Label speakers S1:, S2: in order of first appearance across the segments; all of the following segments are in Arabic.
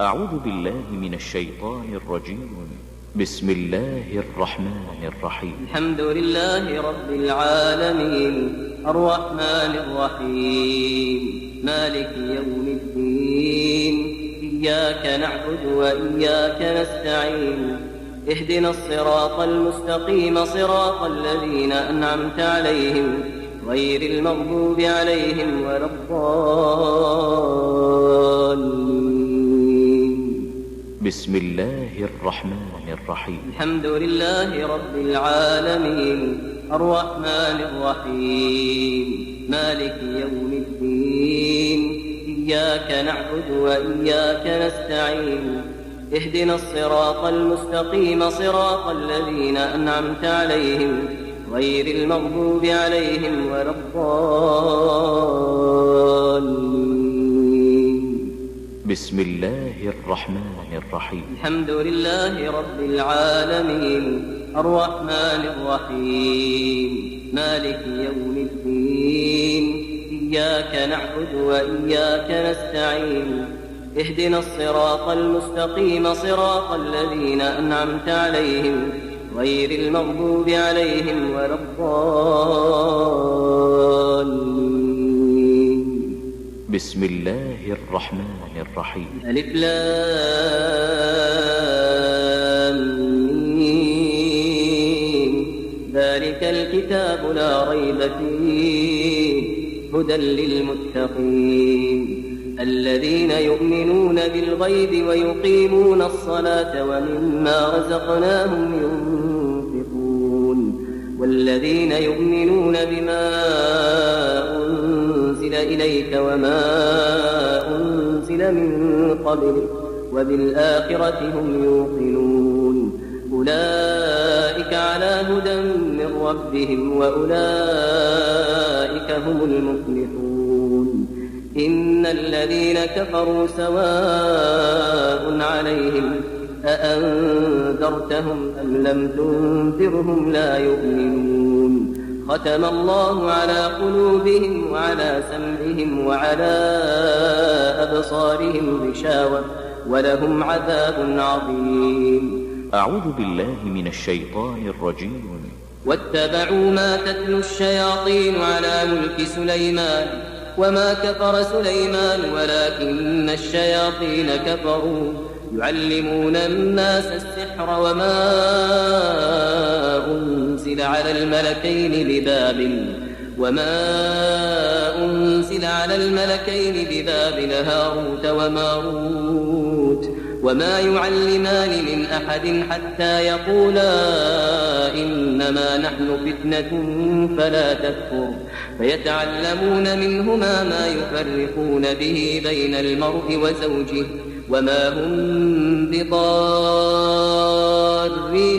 S1: أعوذ بالله من الشيطان الرجيم. بسم الله الرحمن الرحيم.
S2: الحمد لله رب العالمين الرحمن الرحيم مالك يوم الدين إياك نعبد وإياك نستعين اهدنا الصراط المستقيم صراط الذين أنعمت عليهم غير المغضوب عليهم ولا الضالين.
S1: بسم الله الرحمن الرحيم.
S2: الحمد لله رب العالمين الرحمن الرحيم مالك يوم الدين إياك نعبد وإياك نستعين اهدنا الصراط المستقيم صراط الذين أنعمت عليهم غير المغضوب عليهم ولا الضالين.
S1: بسم الله الرحمن الرحيم.
S2: الحمد لله رب العالمين الرحمن الرحيم مالك يوم الدين إياك نعبد وإياك نستعين اهدنا الصراط المستقيم صراط الذين أنعمت عليهم غير المغضوب عليهم ولا الضالين.
S1: بسم الله الرحمن الرحيم.
S2: ألف لام ميم ذلك الكتاب لا ريب فيه هدى للمتقين الذين يؤمنون بالغيب ويقيمون الصلاة ومما رزقناهم ينفقون والذين يؤمنون بما أنزل إليك وما أنزل من قبلك وبالآخرة هم يوقنون أولئك على هدى من ربهم وأولئك هم المفلحون. إن الذين كفروا سواء عليهم أأنذرتهم أم لم تنذرهم لا يؤمنون ختم الله على قلوبهم وعلى سمعهم وعلى أبصارهم غشاوة ولهم عذاب عظيم.
S1: أعوذ بالله من الشيطان الرجيم.
S2: واتبعوا ما تتلو الشياطين على ملك سليمان وما كفر سليمان ولكن الشياطين كفروا يعلمون الناس السحر وما أنزل على الملكين ببابل هاروت وماروت وما يعلمان من أحد حتى يقولا إنما نحن فتنة فلا تكفر فيتعلمون منهما ما يفرقون به بين المرء وزوجه وما هم بضارين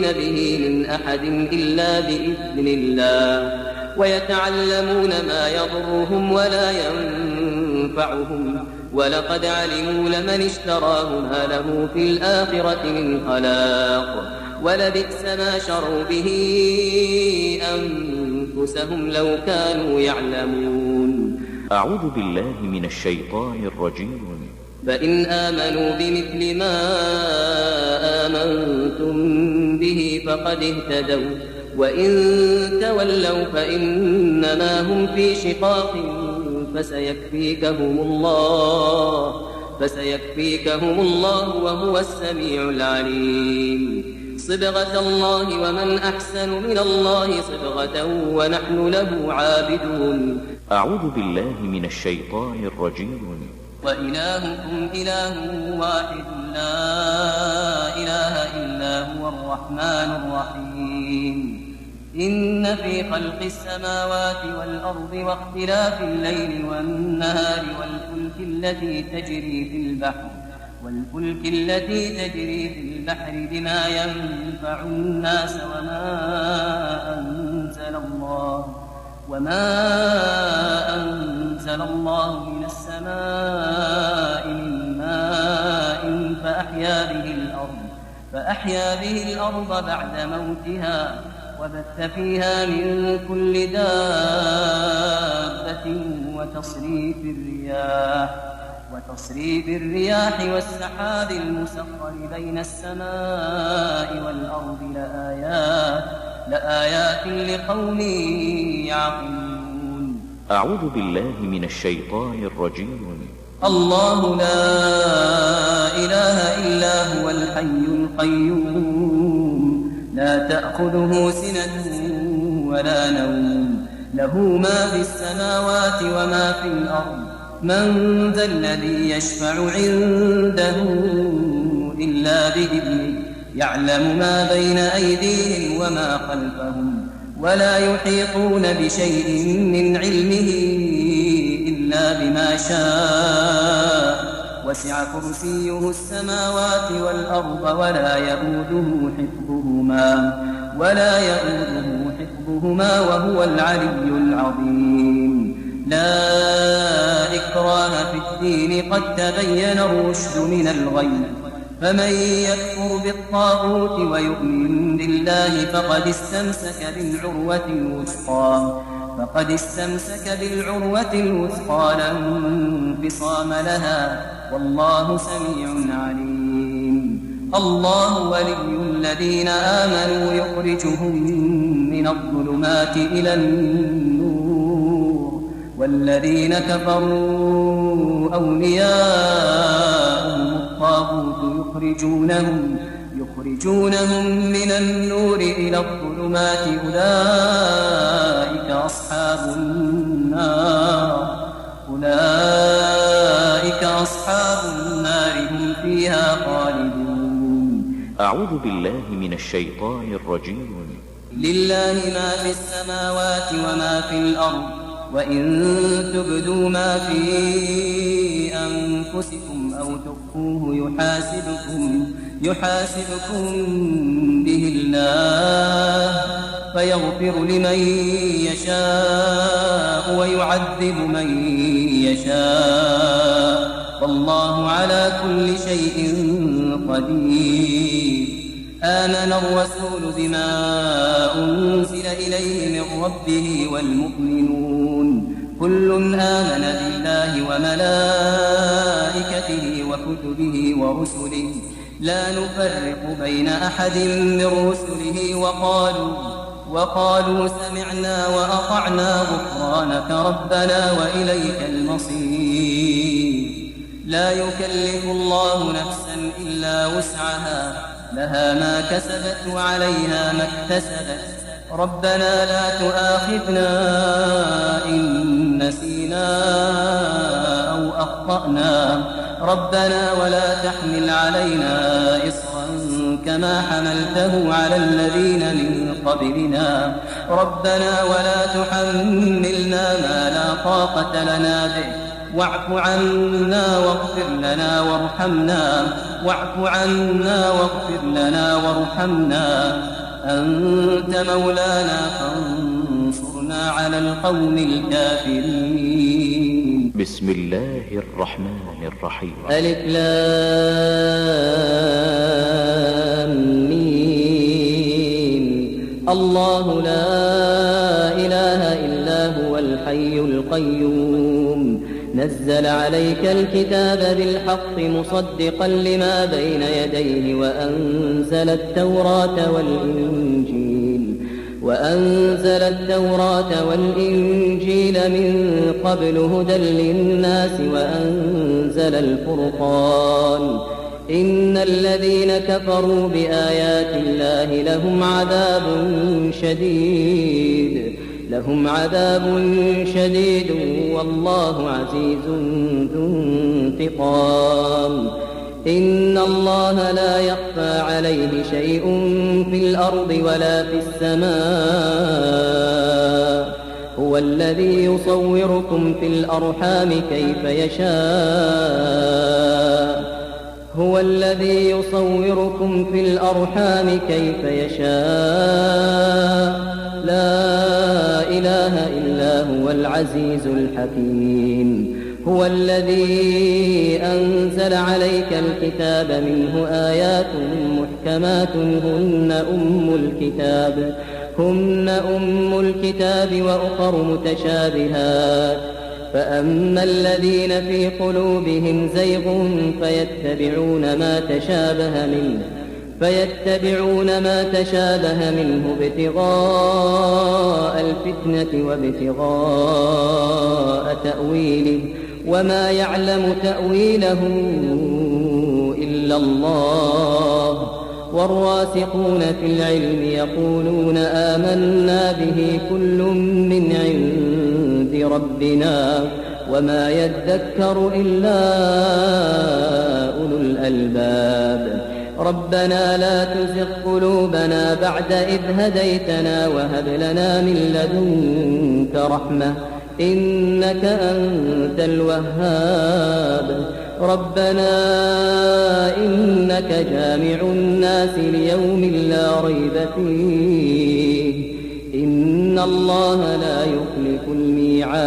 S2: به من أحد إلا بإذن الله ويتعلمون ما يضرهم ولا ينفعهم ولقد علموا لمن اشتراه ما له في الآخرة من خلاق ولبئس ما شروا به أنفسهم لو كانوا يعلمون.
S1: أعوذ بالله من الشيطان الرجيم.
S2: فإن آمنوا بمثل ما آمنتم به فقد اهتدوا وإن تولوا فإنما هم في شقاق فسيكفيكهم الله وهو السميع العليم. صبغة الله ومن أحسن من الله صبغة ونحن له عابدون.
S1: أعوذ بالله من الشيطان الرجيم.
S2: وإلهكم إله واحد لا إله إلا هو الرحمن الرحيم. إن في خلق السماوات والأرض واختلاف الليل والنهار والفلك التي تجري في البحر بما ينفع الناس وما أنزل الله من السماء من ماء فأحيا به الأرض بعد موتها وبث فيها من كل دابة وتصريف الرياح وتصريف الرياح والسحاب المسخر بين السماء والأرض لآيات لقوم يعقلون.
S1: أعوذ بالله من الشيطان الرجيم.
S2: الله لا إله إلا هو الحي القيوم لا تأخذه سنة ولا نوم له ما في السماوات وما في الأرض من ذا الذي يشفع عنده إلا بإذنه يعلم ما بين أيديهم وما خلفهم ولا يحيطون بشيء من علمه إلا بما شاء وسع كرسيه السماوات والأرض ولا يؤوده حفظهما وهو العلي العظيم. لا إكراه في الدين قد تبين الرشد من الغي فمن يكفر بالطاغوت ويؤمن بالله فقد استمسك بالعروة الوثقى لا انفصام لها والله سميع عليم. الله ولي الذين آمنوا يخرجهم من الظلمات إلى النور والذين كفروا أولياءهم الطاغوت يخرجونهم من النور إلى الظلمات أولئك أصحاب النار هم فيها خالدون.
S1: أعوذ بالله من الشيطان الرجيم.
S2: لله ما في السماوات وما في الأرض وإن تبدوا ما في أنفسكم أو تخفوه يحاسبكم به الله فيغفر لمن يشاء ويعذب من يشاء والله على كل شيء قدير. آمن الرسول بما أنزل إليه من ربه والمؤمنون كل آمن بالله وملائكته وكتبه ورسله لا نفرق بين أحد من رسله وقالوا سمعنا وأطعنا غفرانك ربنا وإليك المصير. لا يكلف الله نفسا إلا وسعها لها ما كسبت وعليها ما اكتسبت ربنا لا تؤاخذنا إن نسينا أو أخطأنا ربنا ولا تحمل علينا إصرا كما حملته على الذين من قبلنا ربنا ولا تحملنا ما لا طاقة لنا به واعف عنا واغفر لنا وارحمنا أنت مولانا فانصرنا على القوم الكافرين.
S1: بسم الله الرحمن الرحيم.
S2: ألف لام ميم. الله لا إله إلا هو الحي القيوم نزل عليك الكتاب بالحق مصدقا لما بين يديه وأنزل التوراة والإنجيل من قبل هدى للناس وأنزل الفرقان إن الذين كفروا بآيات الله لهم عذاب شديد والله عزيز ذو انتقام. إن الله لا يخفى عليه شيء في الأرض ولا في السماء هو الذي يصوركم في الأرحام كيف يشاء لا إله إلا هو العزيز الحكيم. هو الذي أنزل عليك الكتاب منه آيات محكمات هن أم الكتاب وأخر متشابهات فأما الذين في قلوبهم زيغ فيتبعون ما تشابه منه ابتغاء الفتنة وابتغاء تأويله وما يعلم تأويله إلا الله والراسخون في العلم يقولون آمنا به كل من عند ربنا وما يذكر إلا أولو الألباب ربنا لا تزغ قلوبنا بعد إذ هديتنا وهب لنا من لدنك رحمة إنك أنت الوهاب ربنا إنك جامع الناس ليوم لا ريب فيه إن الله لا يخلف الميعاد.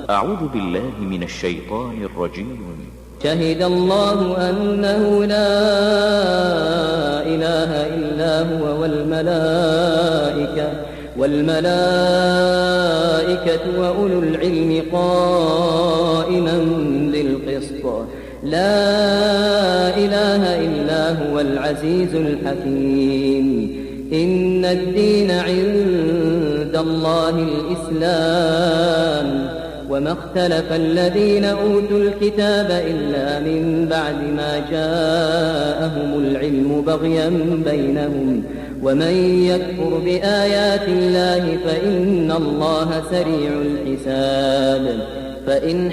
S1: أعوذ بالله من الشيطان الرجيم.
S2: شهد الله أنه لا إله إلا هو والملائكة وأولو العلم قائما بالقسط لا إله إلا هو العزيز الحكيم إن الدين عند الله الإسلام وما اختلف الذين أوتوا الكتاب إلا من بعد ما جاءهم العلم بغيا بينهم ومن يكفر بآيات الله فإن الله سريع الحساب. فإن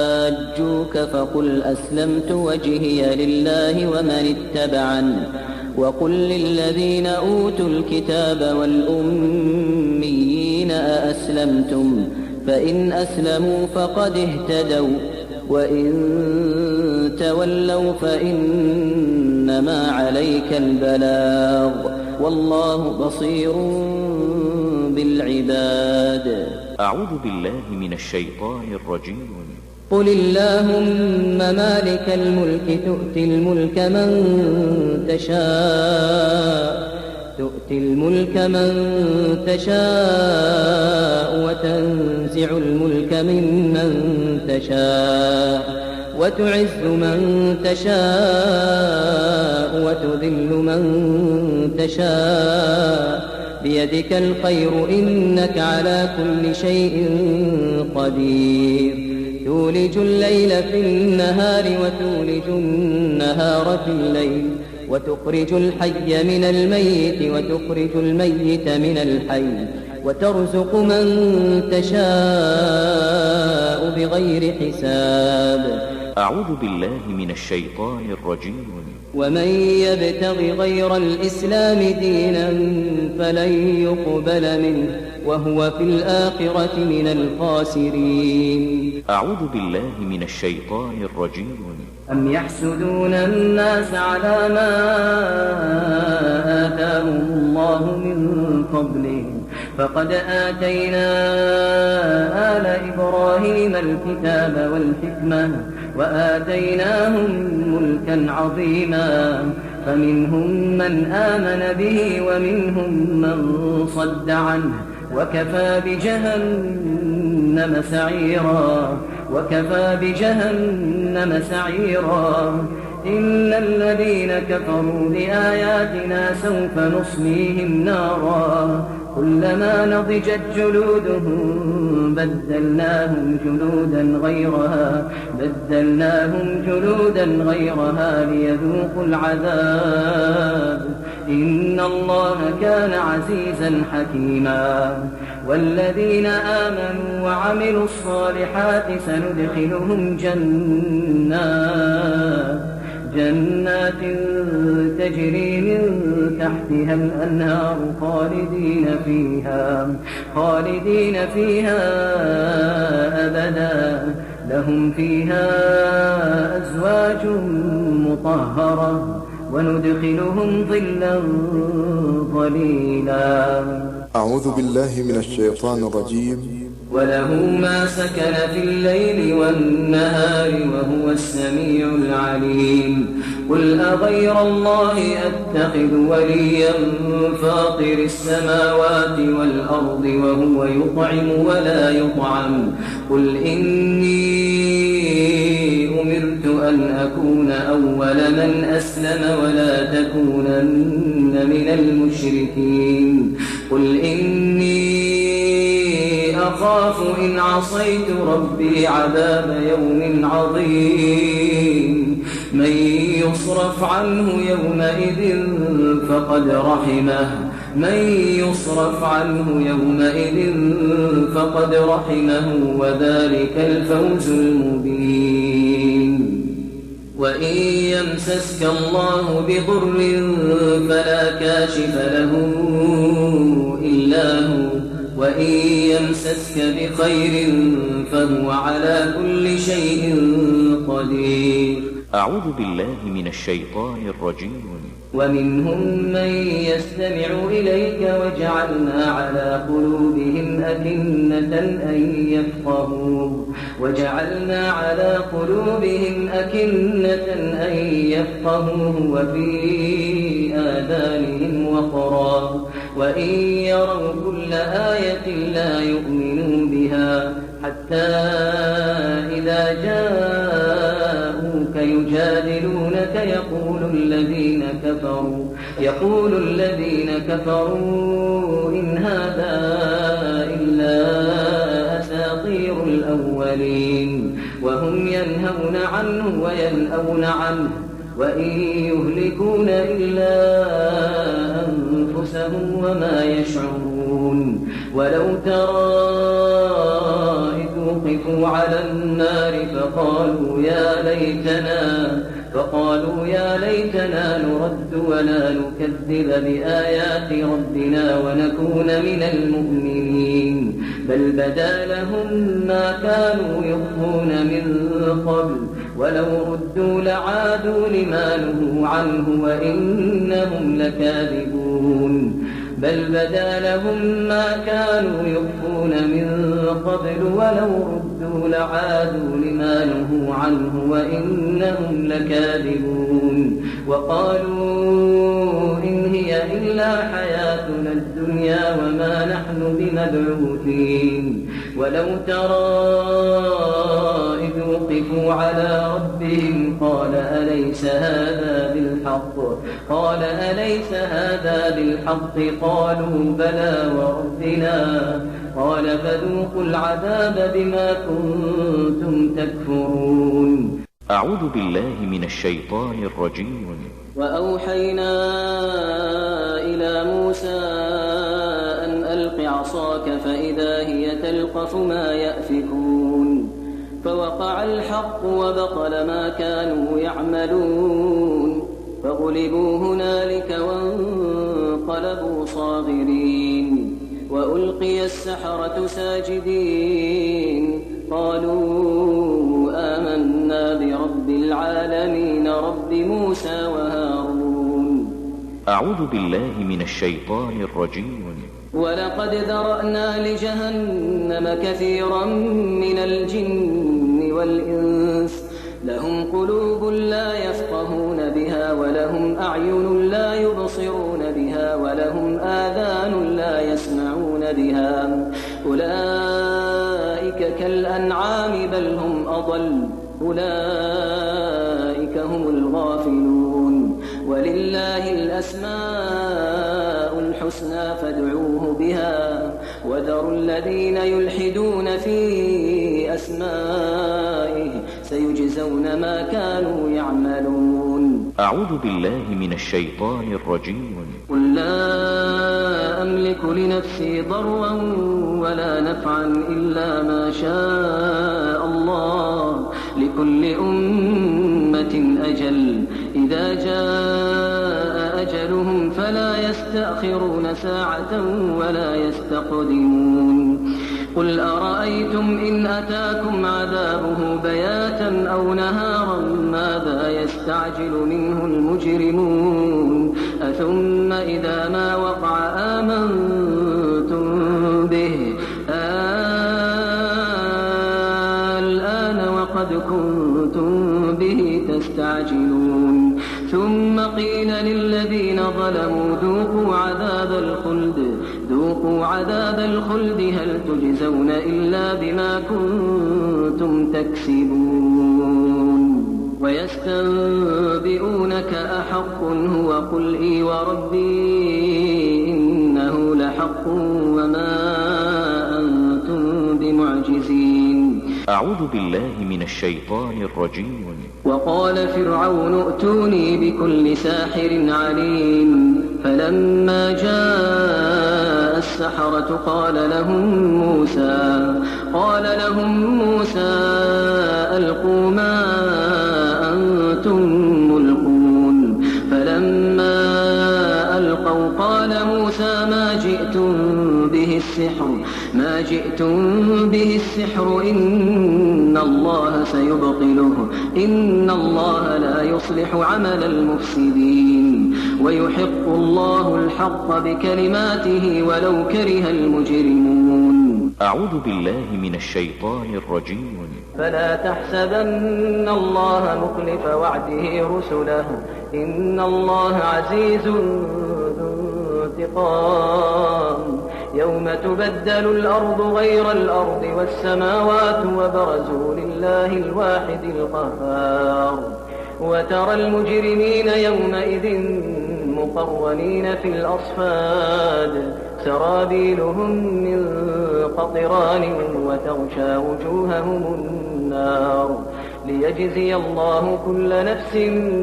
S2: حاجوك فقل أسلمت وجهي لله ومن اتبعني وقل للذين أوتوا الكتاب والأميين أأسلمتم فإن أسلموا فقد اهتدوا وإن تولوا فإنما عليك البلاغ والله بصير بالعباد.
S1: أعوذ بالله من الشيطان الرجيم.
S2: قل اللهم مالك الملك تؤتي الملك من تشاء وتنزع الملك ممن تشاء وتعز من تشاء وتذل من تشاء بيدك الخير إنك على كل شيء قدير. تولج الليل في النهار وتولج النهار في الليل وتخرج الحي من الميت وتخرج الميت من الحي وترزق من تشاء بغير حساب.
S1: أعوذ بالله من الشيطان الرجيم.
S2: ومن يبتغ غير الإسلام دينا فلن يقبل منه وهو في الآخرة من الخاسرين.
S1: أعوذ بالله من الشيطان الرجيم.
S2: أم يحسدون الناس على ما آتاهم الله من فضله فقد آتينا آل إبراهيم الكتاب والحكمة وآتيناهم ملكا عظيما فمنهم من آمن به ومنهم من صد عنه وكفى بجهنم سعيرا. إن الذين كفروا بآياتنا سوف نصليهم نارا كلما نضجت جلودهم بدلناهم جلودا غيرها ليذوقوا العذاب إن الله كان عزيزا حكيما. والذين آمنوا وعملوا الصالحات سندخلهم جنات تجري من تحتها الأنهار خالدين فيها أبدا لهم فيها أزواج مطهرة وندخلهم ظلا ظليلا.
S3: أعوذ بالله من الشيطان الرجيم.
S2: وله ما سكن في الليل والنهار وهو السميع العليم. قل أغير الله أتخذ وليا فاطر السماوات والأرض وهو يطعم ولا يطعم قل إني أمرت أن أكون أول من أسلم ولا تكونن من المشركين قل إني أخاف إن عصيت ربي عذاب يوم عظيم من يصرف عنه يومئذ فقد رحمه وذلك الفوز المبين وإن يمسسك الله بضر فلا كاشف له إلا هو وإن يمسسك بخير فهو على كل شيء قدير.
S1: أعوذ بالله من الشيطان الرجيم.
S2: ومنهم من يستمع إليك وجعلنا على قلوبهم أكنة أن يفقهوه وفي آذانهم وقرا وإن يروا كل آية لا يؤمنوا بها حتى إذا جاءوك يجادلونك يقول الذين كفروا إن هذا إلا أساطير الأولين وهم ينهون عنه وينأون عنه وإن يهلكون إلا أنفسهم وما يشعرون. ولو ترى إذ وقفوا على النار فقالوا يا ليتنا نرد ولا نكذب بآيات ربنا ونكون من المؤمنين بل بدا لهم ما كانوا يخفون من قبل ولو ردوا لعادوا لما نهوا عنه وإنهم لكاذبون. بل بدا لهم ما كانوا يخفون من قبل ولو ردوا لعادوا لما نهوا عنه وإنهم لكاذبون. وقالوا إن هي إلا حياتنا الدنيا وما نحن بمبعوثين. ولو ترى إذ وقفوا على ربهم قال أليس هذا بالحق قالوا بلى وربنا قال فذوقوا العذاب بما كنتم تكفرون.
S1: أعوذ بالله من الشيطان الرجيم.
S2: وأوحينا إلى موسى أن ألق عصاك فإذا هي تلقف ما يأفكون فوقع الحق وبطل ما كانوا يعملون فغلبوا هنالك وانقلبوا صاغرين وألقي السحرة ساجدين قالوا آمنا برب العالمين رب موسى وهارون.
S1: أعوذ بالله من الشيطان الرجيم.
S2: ولقد ذرأنا لجهنم كثيرا من الجن والإنس لهم قلوب لا يفقهون بها ولهم أعين لا يبصرون بها ولهم آذان لا يسمعون بها أولئك كالأنعام بل هم أضل أولئك هم الغافلون. ولله الأسماء الحسنى فادعوه بها وذروا الذين يلحدون في أسمائه سيجزون ما كانوا يعملون.
S1: أعوذ بالله من الشيطان الرجيم.
S2: قل لا أملك لنفسي ضرا ولا نفعا إلا ما شاء الله لكل أمة أجل إذا جاء أجلهم فلا يستأخرون ساعة ولا يستقدمون. قل أرأيتم إن أتاكم عذابه بياتا أو نهارا ماذا يستعجل منه المجرمون أثم إذا ما وقع آمنتم به الآن وقد كنتم به تستعجلون ثم قيل للذين ظلموا ذوقوا عذاب الخلد هل تجزون إلا بما كنتم تكسبون ويستنبئونك أحق هو قل إي وربي إنه لحق وما أنتم بمعجزين.
S1: أعوذ بالله من الشيطان الرجيم.
S2: وقال فرعون ائتوني بكل ساحر عليم فلما جاء السحرة قال لهم موسى ألقوا ما أنتم ملقون فلما ألقوا قال موسى ما جئتم به السحر إن الله سيبطله إن الله لا يصلح عمل المفسدين ويحق الله الحق بكلماته ولو كره المجرمون.
S1: أعوذ بالله من الشيطان الرجيم.
S2: فلا تحسبن الله مخلف وعده رسله إن الله عزيز ذو انتقام. يوم تبدل الأرض غير الأرض والسماوات وبرزوا لله الواحد القهار وترى المجرمين يومئذ مقرنين في الأصفاد سرابيلهم من قطران وتغشى وجوههم النار ليجزي الله كل نفس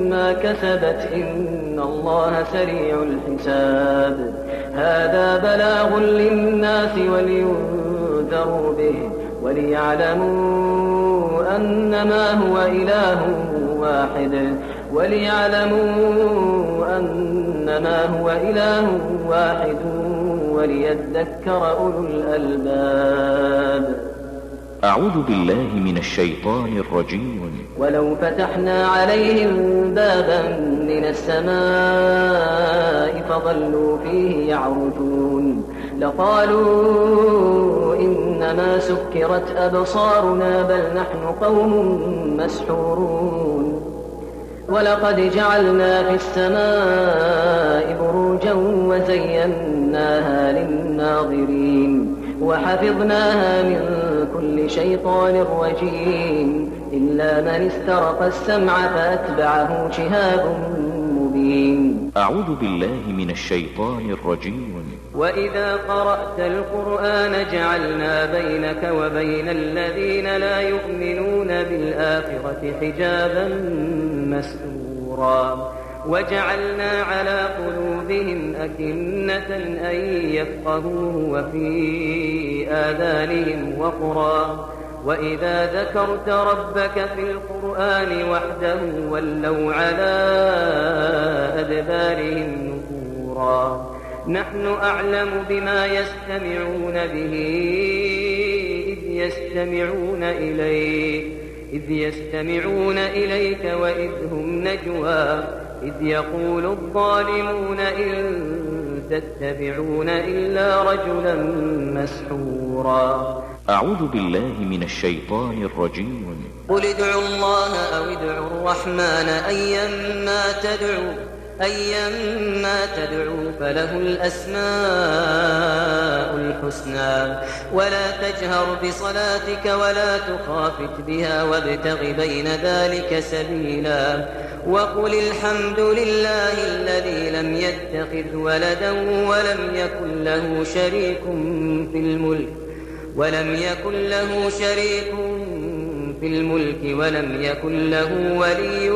S2: ما كسبت إن الله سريع الحساب. هذا بلاغ للناس ولينذروا به وليعلموا أنما هو إله واحد وليذكر أولو الألباب.
S1: أعوذ بالله من الشيطان الرجيم.
S2: ولو فتحنا عليهم بابا من السماء فظلوا فيه يعرجون لقالوا إنما سكرت أبصارنا بل نحن قوم مسحورون. ولقد جعلنا في السماء بروجا وزيناها للناظرين وحفظناها من كل شيطان رجيم إلا من استرق السمع فأتبعه شهاب مبين.
S1: أعوذ بالله من الشيطان الرجيم.
S2: وإذا قرأت القرآن جعلنا بينك وبين الذين لا يؤمنون بالآخرة حجابا مستورا وجعلنا على قلوبهم أكنة أن يفقهوه وفي آذانهم وقرا وإذا ذكرت ربك في القرآن وحده ولوا على أدبارهم نفورا. نحن أعلم بما يستمعون به إذ يستمعون إليك وإذ هم نجوى إذ يقول الظالمون إن تتبعون إلا رجلا مسحورا.
S1: أعوذ بالله من الشيطان الرجيم.
S2: قل ادعوا الله أو ادعوا الرحمن أيما تدعوا فله الأسماء الحسنى ولا تجهر بصلاتك ولا تخافت بها وابتغ بين ذلك سبيلا وقل الحمد لله الذي لم يتخذ ولدا ولم يكن له شريك في الملك ولم يكن له ولي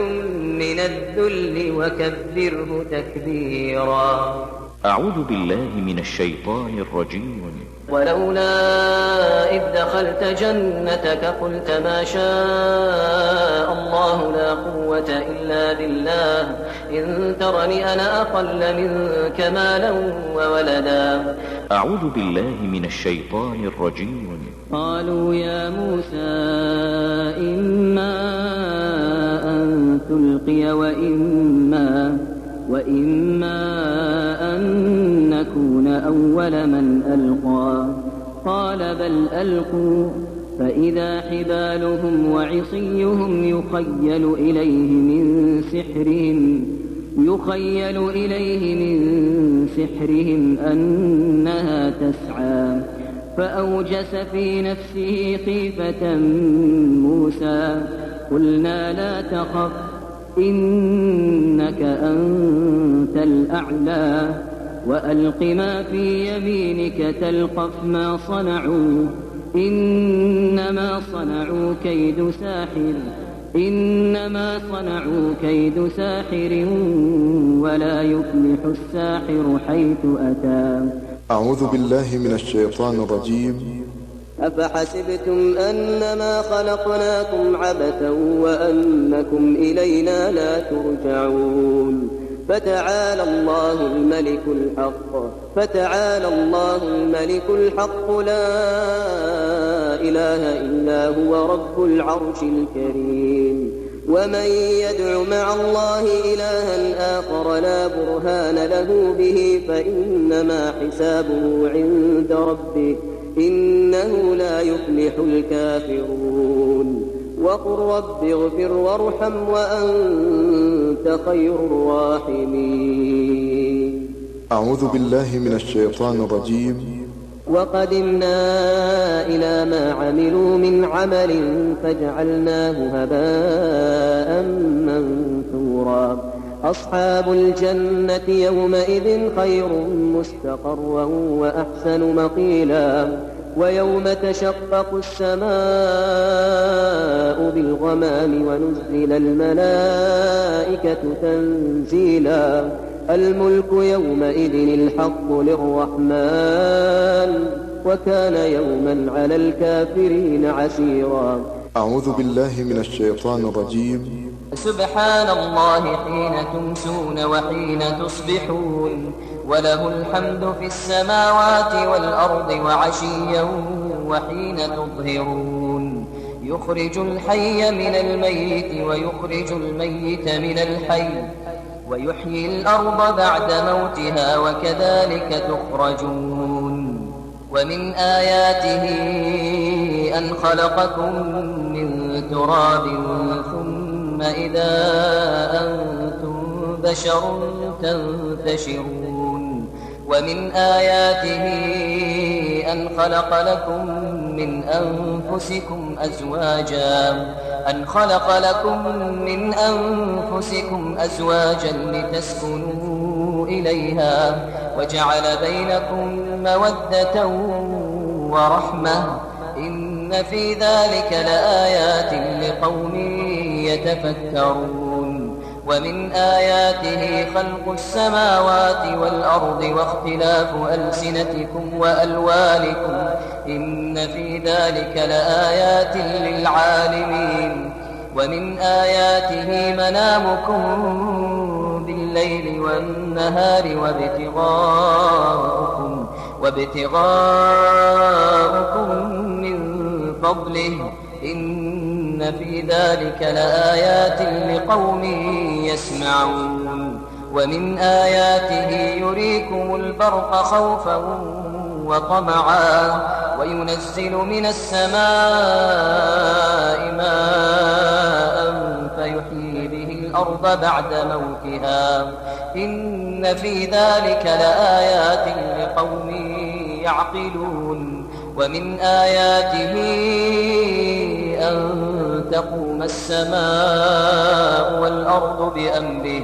S2: من الذل وكبره تكبيرا.
S1: أعوذ بالله من الشيطان الرجيم.
S2: ولولا إذ دخلت جنتك قلت ما شاء الله لا قوة إلا بالله إن ترني أنا أقل منك مالا وولدا.
S1: أعوذ بالله من الشيطان الرجيم.
S2: قالوا يا موسى إما أن تلقي وإما أن نكون أول من ألقى قال بل ألقوا فإذا حبالهم وعصيهم يخيل إليه من سحرهم أنها تسعى فأوجس في نفسه خيفة موسى قلنا لا تخف إنك أنت الأعلى وألق ما في يمينك تلقف ما صنعوا إنما صنعوا كيد ساحر ولا يفلح الساحر حيث أتى.
S3: أعوذ بالله من الشيطان الرجيم.
S4: أفحسبتم أنما خلقناكم عبثا وأنكم إلينا لا ترجعون فتعالى الله الملك الحق لا إله إلا هو رب العرش الكريم. ومن يدع مع الله إلها آخر لا برهان له به فإنما حسابه عند ربه إنه لا يفلح الكافرون. وقل رب اغفر وارحم وأنت خير الراحمين.
S3: أعوذ بالله من الشيطان الرجيم.
S4: وقدمنا إلى ما عملوا من عمل فجعلناه هباء منثورا. أصحاب الجنة يومئذ خير مستقرا وأحسن مقيلا. ويوم تشقق السماء بالغمام ونزل الملائكة تنزيلا. الملك يومئذ الحق للرحمن وكان يوما على الكافرين عسيرا.
S3: أعوذ بالله من الشيطان الرجيم.
S2: سبحان الله حين تمسون وحين تصبحون وله الحمد في السماوات والأرض وعشيا وحين تظهرون. يخرج الحي من الميت ويخرج الميت من الحي ويحيي الأرض بعد موتها وكذلك تخرجون. ومن آياته أن خلقكم من تراب ثم إذا أنتم بشر تنتشرون. ومن آياته أن خلق لكم من أنفسكم أزواجا لتسكنوا إليها وجعل بينكم مودة ورحمة إن في ذلك لآيات لقوم يتفكرون. ومن آياته خلق السماوات والأرض واختلاف ألسنتكم وألوانكم إن في ذلك لآيات للعالمين. ومن آياته منامكم بالليل والنهار وابتغاؤكم من فضله إن في ذلك لآيات لقوم يسمعون. ومن آياته يريكم البرق خوفا وطمعا وينزل من السماء ماء فيحيي به الأرض بعد موتها إن في ذلك لآيات لقوم يعقلون. ومن آياته أن تقوم السماء والأرض بأمره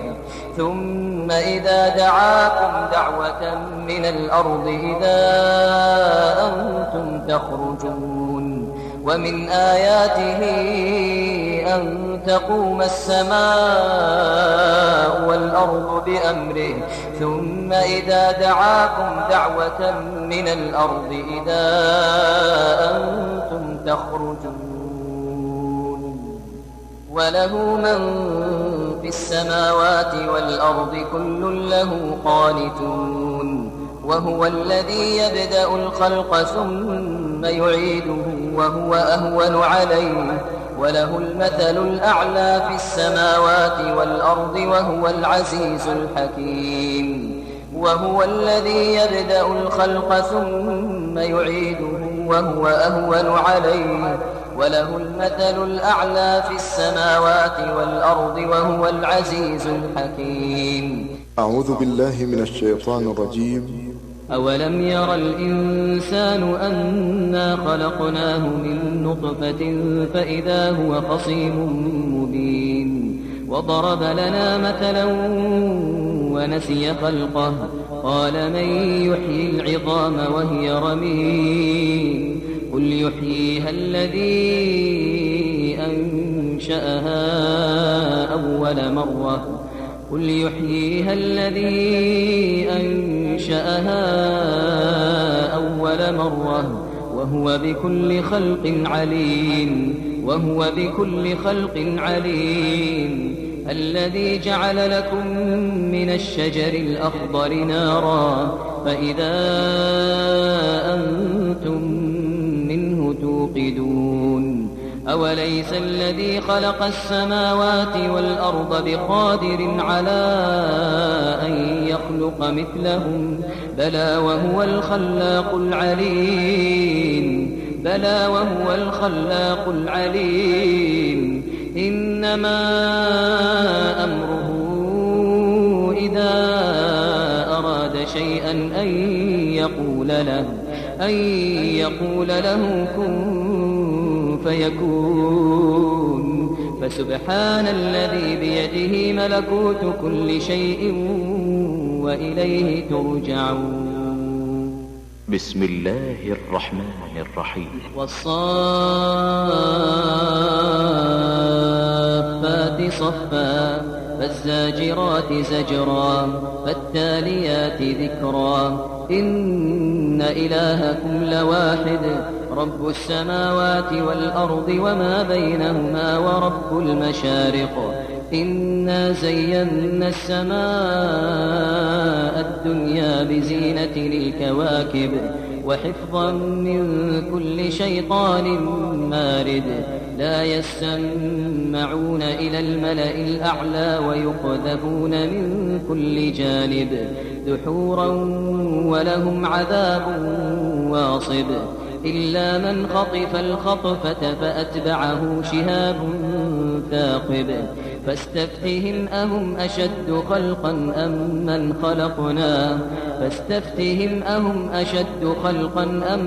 S2: ثم إذا دعاكم دعوة من الأرض إذا أنتم تخرجون. ومن آياته أن تقوم السماء والأرض بأمره ثم إذا دعاكم دعوة من الأرض إذا أنتم تخرجون. وله من في السماوات والأرض كل له قانتون. وهو الذي يبدأ الخلق ثم يعيده وهو أهون عليه وله المثل الأعلى في السماوات والأرض وهو العزيز الحكيم. وهو الذي يبدأ الخلق ثم يعيده وهو أهون عليه، وله المثل الأعلى في السماوات والأرض وهو العزيز الحكيم.
S3: أعوذ بالله من الشيطان الرجيم.
S2: أولم ير الإنسان أنا خلقناه من نطفة فإذا هو خصيم مبين، وضرب لنا مثلا ونسي خلقه، قال من يحيي العظام وهي رميم، قل يحييها الذي أنشأها أول مرة، قل يحييها الذي أنشأها أول مرة وهو بكل خلق عليم، الذي جعل لكم من الشجر الأخضر نارا فإذا أنتم منه توقدون، أوليس الذي خلق السماوات والأرض بقادر على أن يخلق مثلهم، بلى وهو الخلاق العليم، إنما أمره إذا أراد شيئا أن يقول له كن فيكون، فسبحان الذي بيده ملكوت كل شيء وإليه ترجعون.
S1: بسم الله الرحمن الرحيم.
S2: والصافات صفا، فالزاجرات زجرا، فالتاليات ذكرا، إن إلهكم لواحد، رب السماوات والأرض وما بينهما ورب المشارق، إنا زينا السماء الدنيا بزينة الكواكب، وحفظا من كل شيطان مارد، لا يسمعون إلى الملأ الأعلى ويقذفون من كل جانب دحورا ولهم عذاب واصب، إلا من خطف الخطفة فأتبعه شهاب ثاقب، فاستفتهم أهم أشد خلقا أم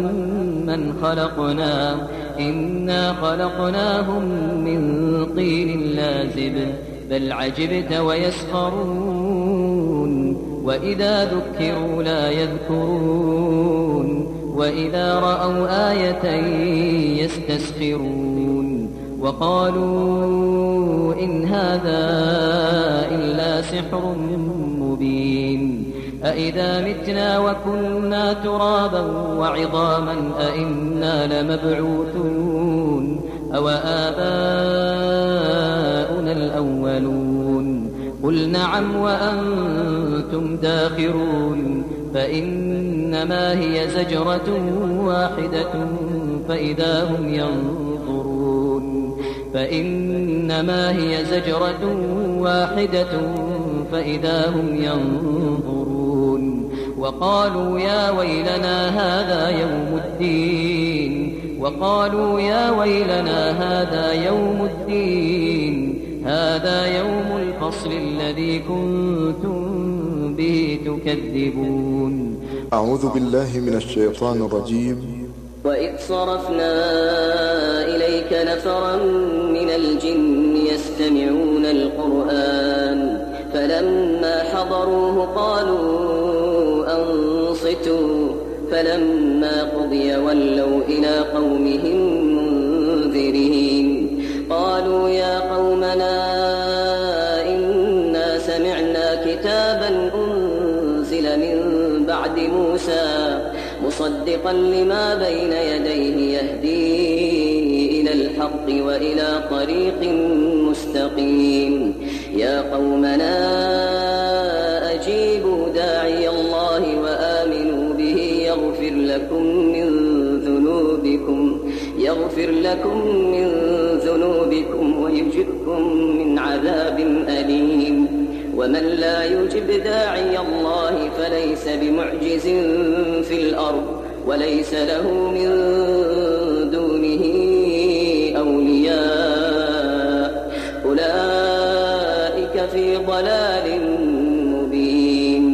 S2: من خلقنا، إنا خلقناهم من طين لازب، بل عجبت ويسخرون، وإذا ذكروا لا يذكرون، وإذا رأوا آية يستسخرون، وقالوا إن هذا إلا سحر مبين، أإذا متنا وكنا ترابا وعظاما أإنا لمبعوثون أو آباؤنا الأولون، قل نعم وأنتم داخرون، فإنما هي زجرة واحدة فإذا هم ينظرون، وقالوا يا ويلنا هذا يوم الدين، هذا يوم الفصل الذي كنتم به تكذبون.
S3: أعوذ بالله من الشيطان الرجيم.
S4: وإذ صرفنا إليك نفرا من الجن يستمعون القرآن، فلما حضروه قالوا أنصتوا، فلما قضي ولوا إلى قومهم منذرين، قالوا يا قومنا إنا سمعنا كتابا أنزل من بعد موسى مصدقا لما بين يديه يهدي إلى الحق وإلى طريق مستقيم، يا قومنا أجيبوا داعي الله وآمنوا به يغفر لكم من ذنوبكم ويجركم من عذاب أليم، ومن لا يجب داعي الله فليس بمعجز في الأرض وليس له من دونه أولياء أولئك في ضلال مبين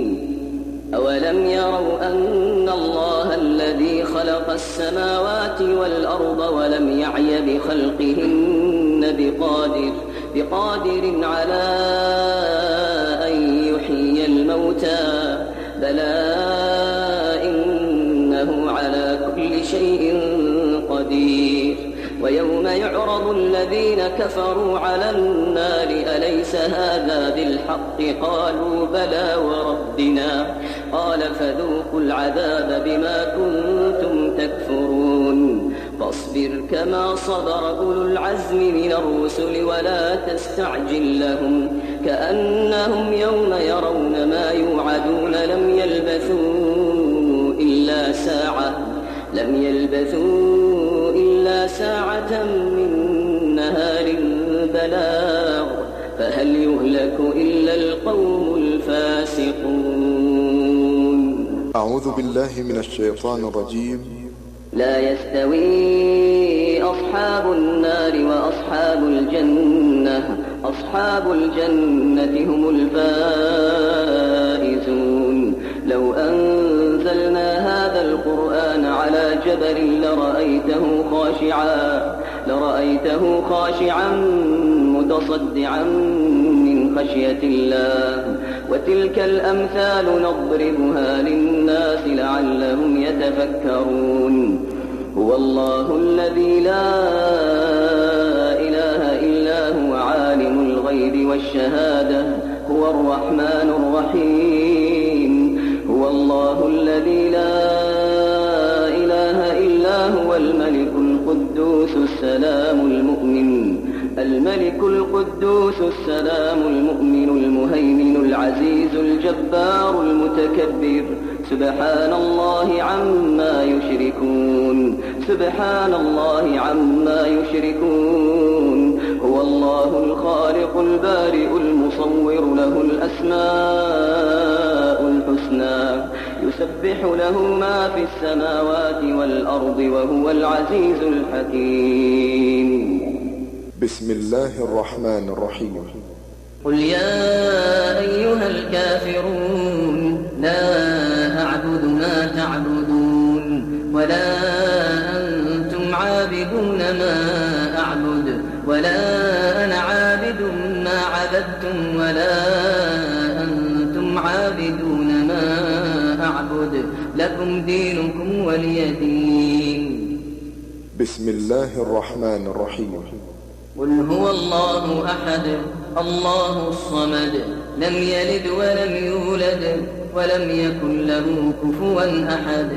S4: أولم يروا أن الله الذي خلق السماوات والأرض ولم يعي بخلقهن بقادر على أن يحيي الموتى بلى إنه على كل شيء قدير ويوم يعرض الذين كفروا على النار أليس هذا بالحق قالوا بلى وربنا قال فذوقوا العذاب بما كنتم تكفرون فاصبر كما صبر أولو العزم من الرسل ولا تستعجل لهم كأنهم يوم يرون ما يوعدون لم يلبثوا إلا ساعة من نهار بلاغ فهل يهلك إلا القوم الفاسقون.
S3: أعوذ بالله من الشيطان الرجيم.
S4: لا يستوي أصحاب النار وأصحاب الجنة أصحاب الجنة هم الفائزون. لو أنزلنا هذا القرآن على جبل لرأيته خاشعا متصدعا من خشية الله وتلك الأمثال نضربها للناس لعلهم يتفكرون. هو الله الذي لا إله إلا هو عالم الغيب والشهادة هو الرحمن الرحيم. هو الله الذي لا إله إلا هو الملك القدوس السلام المؤمن المهيمن العزيز الجبار المتكبر سبحان الله عما يشركون. هو الله الخالق البارئ المصور له الأسماء الحسنى يسبح له ما في السماوات والأرض وهو العزيز الحكيم.
S3: بسم الله الرحمن الرحيم.
S2: قل يا أيها الكافرون لا أعبد ما تعبدون ولا أنتم عابدون ما أعبد ولا أنا عابد ما عبدتم ولا أنتم عابدون ما أعبد لكم دينكم ولي دين.
S3: بسم الله الرحمن الرحيم.
S2: قل هو الله أحد الله الصمد لم يلد ولم يولد ولم يكن له كفوا أحد.